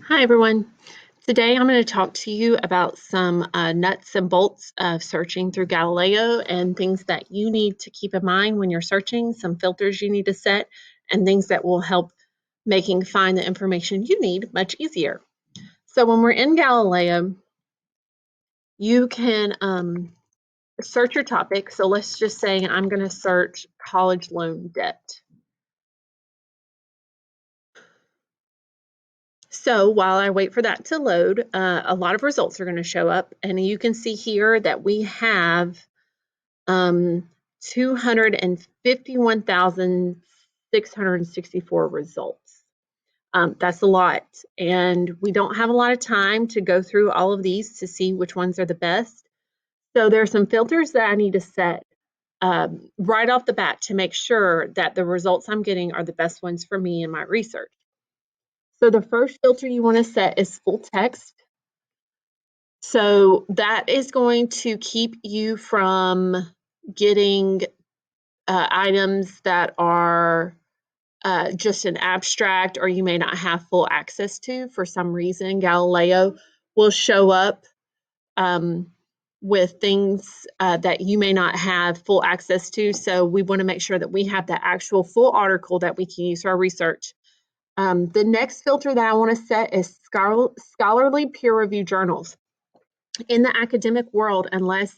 Hi, everyone. Today I'm going to talk to you about some nuts and bolts of searching through Galileo and things that you need to keep in mind when you're searching, some filters you need to set, and things that will help making find the information you need much easier. So when we're in Galileo, you can search your topic. So let's just say I'm going to search college loan debt. So while I wait for that to load, a lot of results are going to show up, and you can see here that we have 251,664 results. That's a lot, and we don't have a lot of time to go through all of these to see which ones are the best. So there are some filters that I need to set right off the bat to make sure that the results I'm getting are the best ones for me in my research. So the first filter you want to set is full text. So that is going to keep you from getting items that are just an abstract or you may not have full access to for some reason. Galileo will show up with things that you may not have full access to. So we want to make sure that we have the actual full article that we can use for our research. The next filter that I want to set is scholarly peer-reviewed journals. In the academic world, unless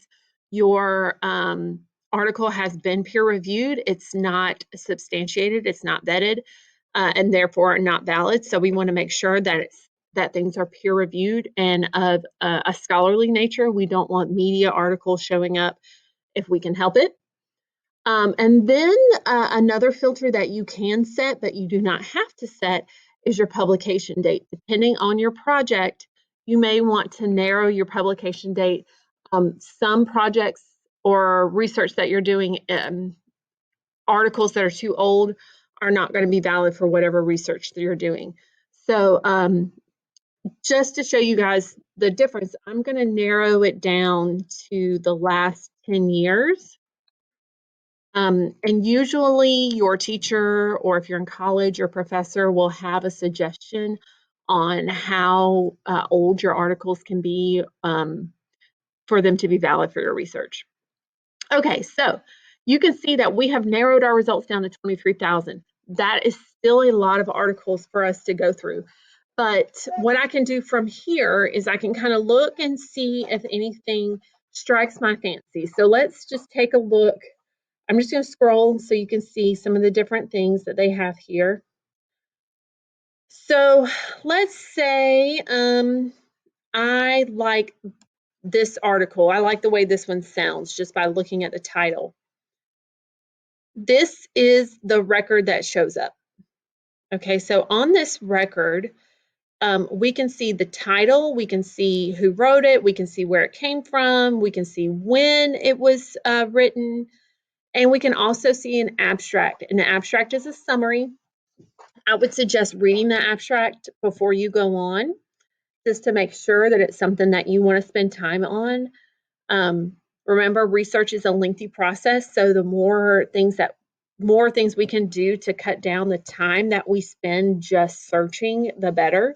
your article has been peer-reviewed, it's not substantiated, it's not vetted, and therefore not valid. So we want to make sure that things are peer-reviewed and of a scholarly nature. We don't want media articles showing up if we can help it. And then another filter that you can set, but you do not have to set, is your publication date. Depending on your project, you may want to narrow your publication date. Some projects or research that you're doing, articles that are too old are not going to be valid for whatever research that you're doing. So just to show you guys the difference, I'm going to narrow it down to the last 10 years. And usually your teacher, or if you're in college, your professor will have a suggestion on how old your articles can be for them to be valid for your research. Okay, so you can see that we have narrowed our results down to 23,000. That is still a lot of articles for us to go through. But what I can do from here is I can kind of look and see if anything strikes my fancy. So let's just take a look. I'm just going to scroll so you can see some of the different things that they have here. So let's say I like this article. I like the way this one sounds just by looking at the title. This is the record that shows up. Okay, so on this record, we can see the title, we can see who wrote it, we can see where it came from, we can see when it was written, and we can also see an abstract. An abstract is a summary. I would suggest reading the abstract before you go on, just to make sure that it's something that you want to spend time on. Remember, research is a lengthy process, so the more things we can do to cut down the time that we spend just searching, the better.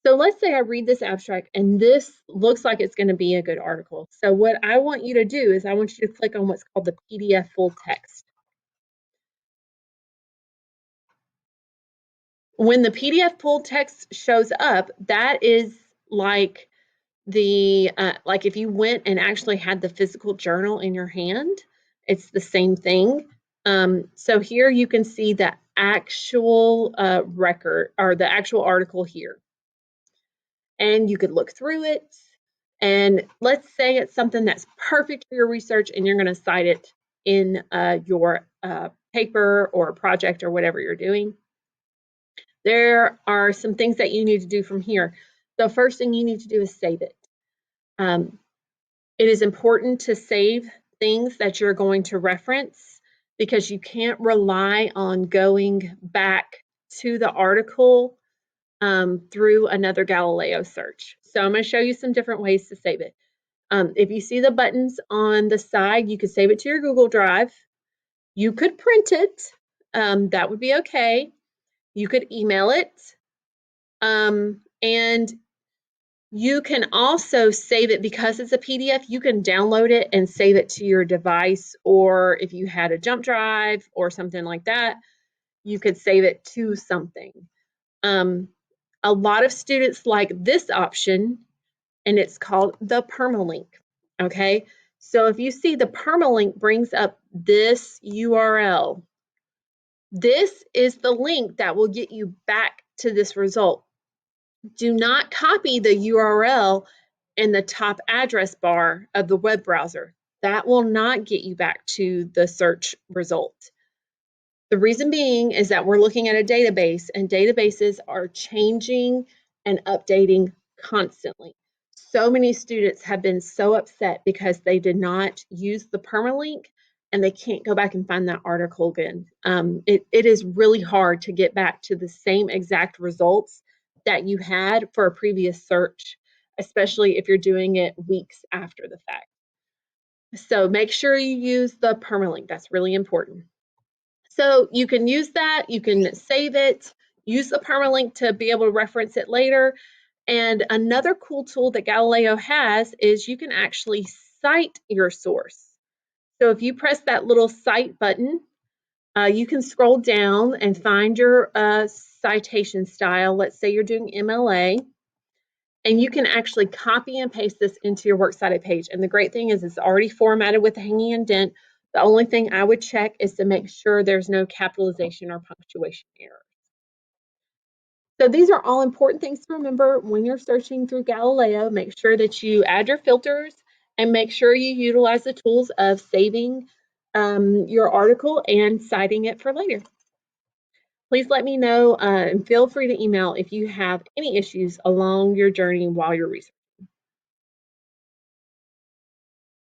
So let's say I read this abstract and this looks like it's going to be a good article. So what I want you to do is I want you to click on what's called the PDF full text. When the PDF full text shows up, that is like like if you went and actually had the physical journal in your hand, it's the same thing. So here you can see the actual record or the actual article here. And you could look through it. And let's say it's something that's perfect for your research and you're going to cite it in your paper or project or whatever you're doing. There are some things that you need to do from here. The first thing you need to do is save it. It is important to save things that you're going to reference because you can't rely on going back to the article through another Galileo search. So I'm going to show you some different ways to save it. If you see the buttons on the side, you could save it to your Google Drive. You could print it. That would be okay. You could email it. And you can also save it because it's a PDF. You can download it and save it to your device, or if you had a jump drive or something like that, you could save it to something. A lot of students like this option, and it's called the permalink. Okay, so if you see the permalink brings up this URL, this is the link that will get you back to this result. Do not copy the URL in the top address bar of the web browser. That will not get you back to the search result. The reason being is that we're looking at a database, and databases are changing and updating constantly. So many students have been so upset because they did not use the permalink and they can't go back and find that article again. It is really hard to get back to the same exact results that you had for a previous search, especially if you're doing it weeks after the fact. So make sure you use the permalink. That's really important. So you can use that, you can save it, use the permalink to be able to reference it later. And another cool tool that Galileo has is you can actually cite your source. So if you press that little cite button, you can scroll down and find your citation style. Let's say you're doing MLA. And you can actually copy and paste this into your works cited page. And the great thing is it's already formatted with a hanging indent. The only thing I would check is to make sure there's no capitalization or punctuation error. So these are all important things to remember when you're searching through Galileo. Make sure that you add your filters and make sure you utilize the tools of saving your article and citing it for later. Please let me know and feel free to email if you have any issues along your journey while you're researching.